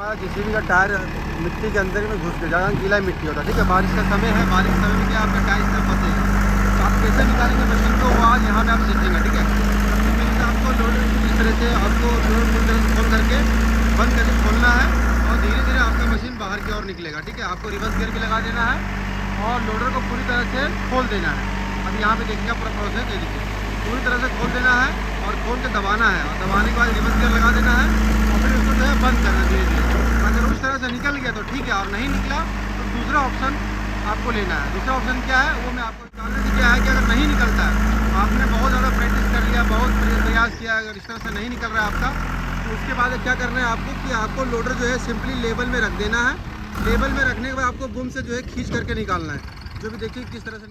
हमारा जेसीबी का टायर मिट्टी के अंदर में घुस गया, जहाँ गीला मिट्टी होता है। ठीक है, बारिश का समय है, बारिश के समय में क्या आपका टायर इसमें फंसेगा, तो आप कैसे निकालेंगे मशीन को, वो आज यहाँ पे आप सीखेंगे। ठीक है, सबसे पहले तो आपको लोडर को इस तरह से आपको लोडर पूरी तरह से खोल करके बंद करके खोलना है और धीरे धीरे आपका मशीन बाहर की ओर निकलेगा। ठीक है, आपको रिवर्स गियर भी लगा देना है और लोडर को पूरी तरह से खोल देना है। अब यहाँ पे देखिएगा पूरा प्रोसेस, ये देखिए पूरी तरह से खोल देना है और खोल के दबाना है, और दबाने के बाद रिवर्स गियर लगा देना है और फिर उसको जो है बंद करना है धीरे धीरे। अगर उस तरह से निकल गया तो ठीक है, और नहीं निकला तो दूसरा ऑप्शन आपको लेना है। दूसरा ऑप्शन क्या है वो मैं आपको जानने से क्या है कि अगर नहीं निकलता है, आपने बहुत ज़्यादा प्रैक्टिस कर लिया, बहुत प्रयास किया, अगर इस तरह से नहीं निकल रहा है आपका, तो उसके बाद क्या करना है आपको कि आपको लोडर जो है सिंपली लेवल में रख देना है। लेवल में रखने के बाद आपको बूम से जो है खींच करके निकालना है, जो भी देखिए किस तरह से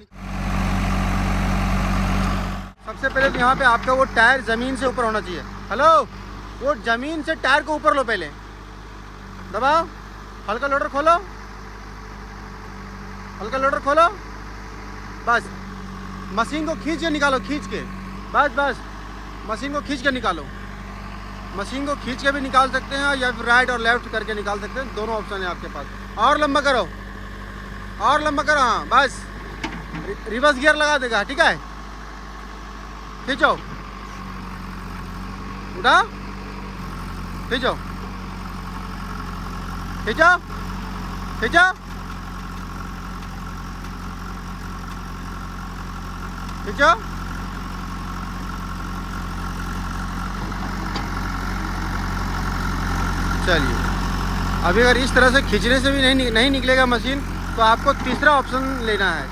सबसे पहले तो यहाँ पे आपका वो टायर ज़मीन से ऊपर होना चाहिए। हेलो, वो ज़मीन से टायर को ऊपर लो, पहले दबाओ, हल्का लोडर खोलो, हल्का लोडर खोलो, बस मशीन को खींच के निकालो, खींच के, बस बस मशीन को खींच के निकालो। मशीन को खींच के भी निकाल सकते हैं या फिर राइट और लेफ्ट करके निकाल सकते हैं, दोनों ऑप्शन है आपके पास। और लंबा करो, और लंबा करो, हाँ बस, रिवर्स गियर लगा देगा। ठीक है, खींचो, उठा, खींचो, खींचो, खींचो, खींचो, चलिए। अभी अगर इस तरह से खींचने से भी नहीं निकलेगा मशीन, तो आपको तीसरा ऑप्शन लेना है,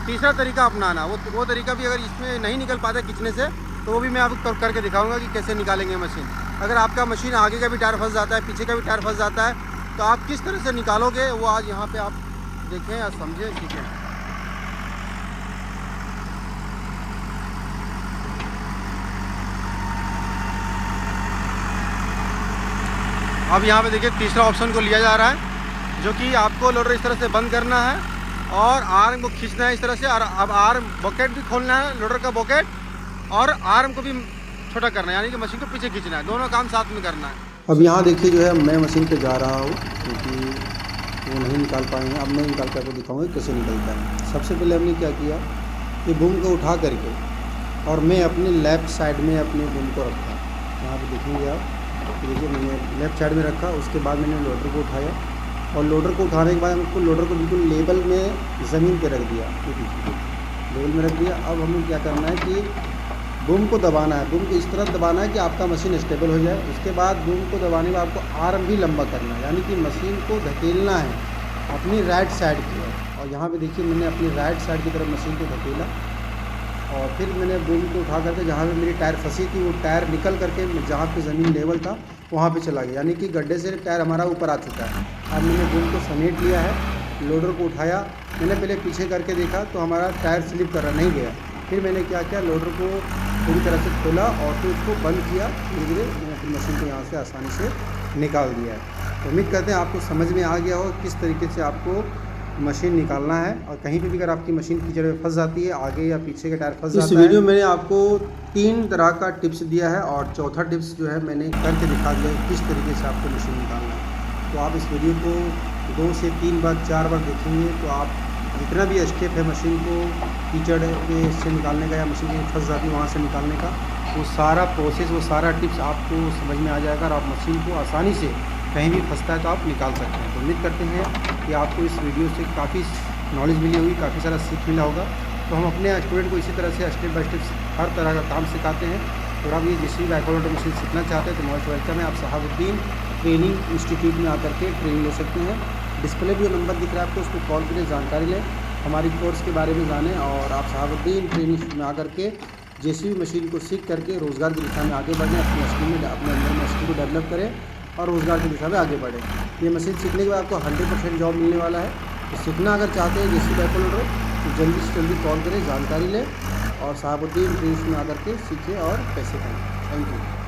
तीसरा तरीका अपनाना। वो तरीका भी अगर इसमें नहीं निकल पाता खींचने से, तो वो भी मैं आपको करके दिखाऊंगा कि कैसे निकालेंगे मशीन। अगर आपका मशीन आगे का भी टायर फंस जाता है, पीछे का भी टायर फंस जाता है, तो आप किस तरह से निकालोगे वो आज यहाँ पे आप देखें और समझें, सीखें। अब यहाँ पे देखिए तीसरा ऑप्शन को लिया जा रहा है, जो कि आपको लोडर इस तरह से बंद करना है और आर्म को खींचना है इस तरह से। और अब आर्म बॉकेट भी खोलना है, लोडर का बॉकेट, और आर्म को भी छोटा करना है, यानी कि मशीन को पीछे खींचना है, दोनों काम साथ में करना है। अब यहाँ देखिए जो है मैं मशीन पे जा रहा हूँ, क्योंकि वो नहीं निकाल पाएंगे। अब मैं निकाल कर देखूँगा कैसे निकलता है। सबसे पहले हमने क्या किया कि बूम को उठा करके और मैं अपने लेफ़्ट साइड में अपने बूम को रखा। यहाँ पर देखेंगे आप, देखिए मैंने लेफ़्ट साइड में रखा। उसके बाद मैंने लोडर को उठाया और लोडर को उठाने के बाद हमको लोडर को बिल्कुल लेवल में ज़मीन पे रख दिया, लेवल में रख दिया। अब हमें क्या करना है कि बूम को दबाना है, बूम को इस तरह दबाना है कि आपका मशीन स्टेबल हो जाए। उसके बाद बूम को दबाने में आपको आर्म भी लंबा करना है, यानी कि मशीन को धकेलना है अपनी राइट साइड की ओर। और यहाँ पे देखिए मैंने अपनी राइट साइड की तरफ मशीन को धकेला और फिर मैंने बूम को उठा करके जहाँ पे मेरी टायर फंसी थी, वो टायर निकल करके जहाँ पे ज़मीन लेवल था वहाँ पे चला गया, यानी कि गड्ढे से टायर हमारा ऊपर आ चुका है। अब मैंने बूम को समेट लिया है, लोडर को उठाया, मैंने पहले पीछे करके देखा तो हमारा टायर स्लिप कर रहा नहीं गया। फिर मैंने क्या किया, लोडर को पूरी तरह से खोला और फिर उसको बंद किया। धीरे धीरे मैंने अपनी मशीन को यहाँ से आसानी से निकाल दिया है। तो उम्मीद करते हैं आपको समझ में आ गया हो किस तरीके से आपको मशीन निकालना है। और कहीं पे भी अगर आपकी मशीन कीचड़ में फंस जाती है, आगे या पीछे का टायर फंस जाता है। इस वीडियो में मैंने आपको 3 तरह का टिप्स दिया है और चौथा टिप्स जो है मैंने करके दिखा दिया है किस तरीके से आपको मशीन निकालना है। तो आप इस वीडियो को 2 से 3 बार 4 बार देखेंगे तो आप जितना भी स्टेप है मशीन को कीचड़ से निकालने का या मशीन कहीं फंस जाती है वहाँ से निकालने का, वो सारा प्रोसेस, वो सारा टिप्स आपको समझ में आ जाएगा और आप मशीन को आसानी से कहीं भी फंसता है तो आप निकाल सकते हैं। तो उम्मीद करते हैं कि आपको इस वीडियो से काफ़ी नॉलेज मिली होगी, काफ़ी सारा सीख मिला होगा। तो हम अपने स्टूडेंट को इसी तरह से स्टेप बाय स्टेप हर तरह का काम सिखाते हैं। तो आप ये जेसीबी बैकहोल्डर मशीन सीखना चाहते हैं तो मोस्ट वेलकम है। आप शहाबुद्दीन ट्रेनिंग इंस्टीट्यूट में आकर के ट्रेनिंग ले सकते हैं। डिस्प्ले भी जो नंबर दिख रहा है आपको, उस पर कॉल करें, जानकारी लें, हमारी कोर्स के बारे में जानें और आप शहाबुद्दीन ट्रेनिंग में आकर के जेसीबी मशीन को सीख करके रोज़गार की दिशा में आगे बढ़ें, अपने स्किल में अपने अंदर में स्किल को डेवलप करें और रोज़गार की दिशा में आगे बढ़ें। ये मशीन सीखने के बाद आपको 100% जॉब मिलने वाला है। तो सीखना अगर चाहते हैं जेसीबी बैकहोल्डर तो जल्दी से जल्दी कॉल करें, जानकारी लें और शहाबुद्दीन ट्रेनिंग में आकर के सीखें और पैसे करें। Thank you.